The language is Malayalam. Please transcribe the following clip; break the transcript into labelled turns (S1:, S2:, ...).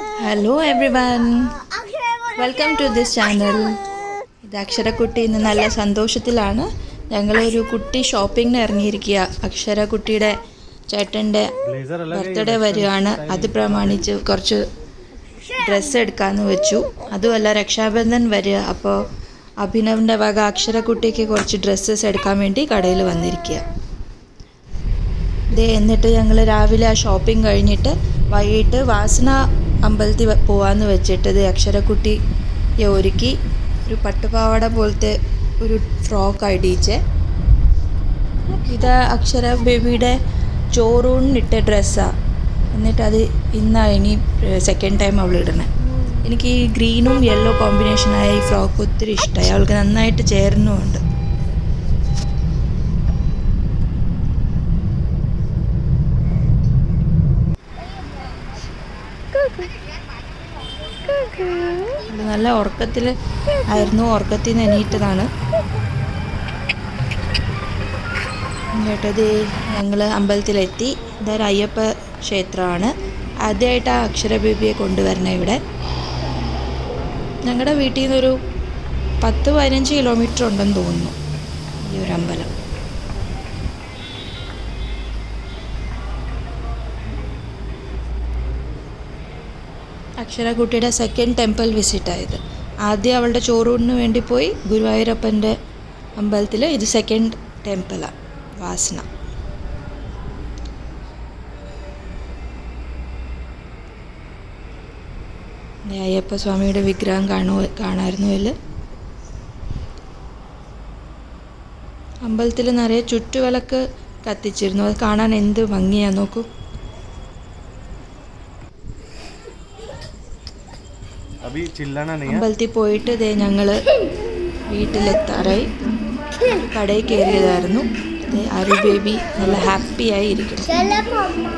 S1: Hello everyone, welcome to this channel. ഇത് അക്ഷരക്കുട്ടി ഇന്ന് നല്ല സന്തോഷത്തിലാണ്. ഞങ്ങളൊരു കുട്ടി ഷോപ്പിങ്ങിന് ഇറങ്ങിയിരിക്കുക. അക്ഷരക്കുട്ടിയുടെ ചേട്ടൻ്റെ ബർത്ത്ഡേ വരികയാണ്. അത് പ്രമാണിച്ച് കുറച്ച് ഡ്രസ്സ് എടുക്കാമെന്ന് വെച്ചു. അതുമല്ല രക്ഷാബന്ധൻ വരിക, അപ്പോൾ അഭിനവിൻ്റെ വക അക്ഷരക്കുട്ടിക്ക് കുറച്ച് ഡ്രസ്സസ് എടുക്കാൻ വേണ്ടി കടയിൽ വന്നിരിക്കുക. എന്നിട്ട് ഞങ്ങൾ രാവിലെ ആ ഷോപ്പിംഗ് കഴിഞ്ഞിട്ട് വൈകിട്ട് വാസന അമ്പലത്തിൽ പോകാമെന്ന് വെച്ചിട്ട് അക്ഷരക്കുട്ടിയെ ഒരുക്കി ഒരു പട്ടുപാവാട പോലത്തെ ഒരു ഫ്രോക്ക് അടിയിച്ച്. ഇത് അക്ഷര ബേബിയുടെ ചോറൂണിനിട്ട ഡ്രസ്സാണ്. എന്നിട്ട് അത് ഇന്നാണ് ഇനി സെക്കൻഡ് ടൈം അവൾ ഇടണേ. എനിക്ക് ഈ ഗ്രീനും യെല്ലോ കോമ്പിനേഷനായ ഈ ഫ്രോക്ക് ഒത്തിരി ഇഷ്ടമായി. അവൾക്ക് നന്നായിട്ട് ചേർന്നുമുണ്ട്. നല്ല ഉറക്കത്തിൽ ആയിരുന്നു. ഉറക്കത്തിൽ നിന്ന് എണീറ്റതാണ്. എന്നിട്ടത് ഞങ്ങൾ അമ്പലത്തിലെത്തി. ഇതൊരു അയ്യപ്പ ക്ഷേത്രമാണ്. ആദ്യമായിട്ട് ആ അക്ഷര ബേബിയെ കൊണ്ടുവരണം ഇവിടെ. ഞങ്ങളുടെ വീട്ടിൽ നിന്നൊരു 10-15 കിലോമീറ്റർ ഉണ്ടെന്ന് തോന്നുന്നു ഈ ഒരു അമ്പലം. അക്ഷരക്കുട്ടിയുടെ സെക്കൻഡ് ടെമ്പിൾ വിസിറ്റായത്. ആദ്യം അവളുടെ ചോറൂണിന് വേണ്ടി പോയി ഗുരുവായൂരപ്പൻ്റെ അമ്പലത്തിൽ. ഇത് സെക്കൻഡ് ടെമ്പിളാണ് വാസന. അയ്യപ്പ സ്വാമിയുടെ വിഗ്രഹം കാണാമായിരുന്നു ഇതിൽ. അമ്പലത്തിൽ നിറയെ ചുറ്റുവിളക്ക് കത്തിച്ചിരുന്നു. അത് കാണാൻ എന്ത് ഭംഗിയാ നോക്കൂ. അമ്പലത്തിൽ പോയിട്ട് ഞങ്ങൾ വീട്ടിലെത്താറായി. കടയിൽ കയറിയതായിരുന്നു. അരു ബേബി നല്ല ഹാപ്പിയായി ഇരിക്കുന്നു.